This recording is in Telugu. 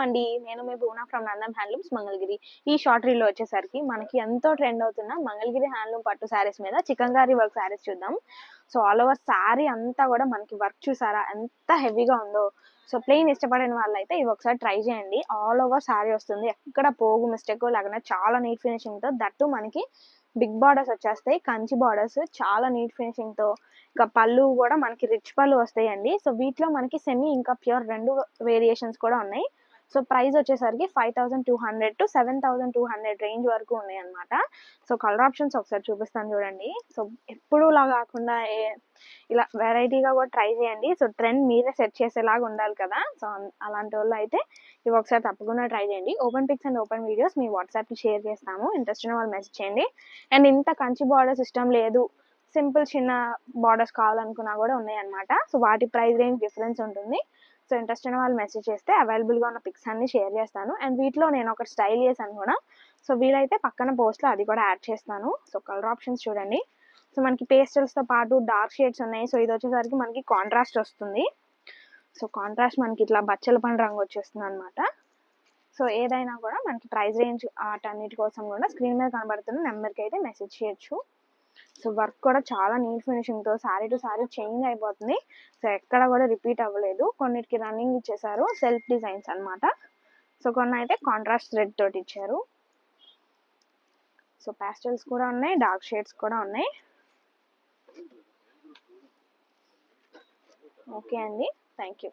అండి. నేను మీ భువన ఫ్రమ్ నందన్ హ్యాండ్లూమ్స్ మంగళగిరి. ఈ షార్ట్ రీల్‌లో వచ్చేసరికి మనకి ఎంతో ట్రెండ్ అవుతున్న మంగళగిరి హ్యాండ్లూమ్ పట్టు శారీస్ మీద చికన్కారీ వర్క్ శారీస్ చూద్దాం. సో, ఆల్ ఓవర్ శారీ అంతా కూడా మనకి వర్క్ చూసారా ఎంత హెవీగా ఉందో. సో, ప్లెయిన్ ఇష్టపడని వాళ్ళైతే ఇవి ఒకసారి ట్రై చేయండి. ఆల్ ఓవర్ శారీ వస్తుంది. ఎక్కడ పోగు మిస్టేక్ లేకుండా చాలా నీట్ ఫినిషింగ్‌తో దట్టు మనకి బిగ్ బార్డర్స్ వచ్చేస్తాయి. కంచి బార్డర్స్ చాలా నీట్ ఫినిషింగ్‌తో ఇంకా పళ్ళు కూడా మనకి రిచ్ పళ్ళు వస్తాయండి. సో, వీటిలో మనకి సెమీ ఇంకా ప్యూర్ 2 వేరియేషన్స్ కూడా ఉన్నాయి. సో, ప్రైస్ వచ్చేసరికి 5200-7200 రేంజ్ వరకు ఉన్నాయన్నమాట. సో, కలర్ ఆప్షన్స్ ఒకసారి చూపిస్తాను చూడండి. సో, ఎప్పుడూలా కాకుండా ఇలా వెరైటీగా కూడా ట్రై చేయండి. సో, ట్రెండ్ మీరే సెట్ చేసేలాగా ఉండాలి కదా! సో, అలాంటి వాళ్ళైతే ఇవి ఒకసారి తప్పకుండా ట్రై చేయండి. Open pics and open videos మీ వాట్సాప్‌కి షేర్ చేస్తాము. ఇంట్రెస్ట్ ఉన్న వాళ్ళు మెసేజ్ చేయండి. అండ్ ఇంత కంచి బార్డర్స్ ఇష్టం లేదు, సింపుల్ చిన్న బార్డర్స్ కావాలనుకున్నా కూడా ఉన్నాయన్నమాట. సో, వాటి ప్రైస్ రేంజ్ డిఫరెన్స్ ఉంటుంది. సో, ఇంట్రెస్ట్ ఉన్న వాళ్ళు మెసేజ్ చేస్తే అవైలబుల్‌గా ఉన్న పిక్స్ అన్ని షేర్ చేస్తాను. అండ్ వీటిలో నేను ఒకటి స్టైల్ చేశాను కూడా. సో, వీలైతే పక్కన పోస్ట్‌లో అది కూడా యాడ్ చేస్తాను. సో, కలర్ ఆప్షన్స్ చూడండి. సో, మనకి పేస్టల్స్‌తో పాటు డార్క్ షేడ్స్ ఉన్నాయి. సో, ఇది వచ్చేసరికి మనకి కాంట్రాస్ట్ వస్తుంది. సో, కాంట్రాస్ట్ మనకి ఇట్లా బచ్చల పండు రంగు వచ్చేస్తుందన్నమాట. సో, ఏదైనా కూడా మనకి ప్రైస్ రేంజ్ వాటన్నిటి కోసం కూడా స్క్రీన్ మీద కనబడుతున్న నెంబర్‌కి అయితే మెసేజ్ చేయొచ్చు. సో, వర్క్ కూడా చాలా నీట్ ఫినిషింగ్‌తో శారీ టు శారీ చేంజ్ అయిపోతుంది. సో, ఎక్కడ కూడా రిపీట్ అవ్వలేదు. కొన్నిటికి రన్నింగ్ ఇచ్చేసారు. సెల్ఫ్ డిజైన్స్ అన్నమాట. సో, కొన్ని అయితే కాంట్రాస్ట్ థ్రెడ్ తోటి ఇచ్చారు. సో, పాస్టల్స్ కూడా ఉన్నాయి, డార్క్ షేడ్స్ కూడా ఉన్నాయి. ఓకే అండి. Thank you.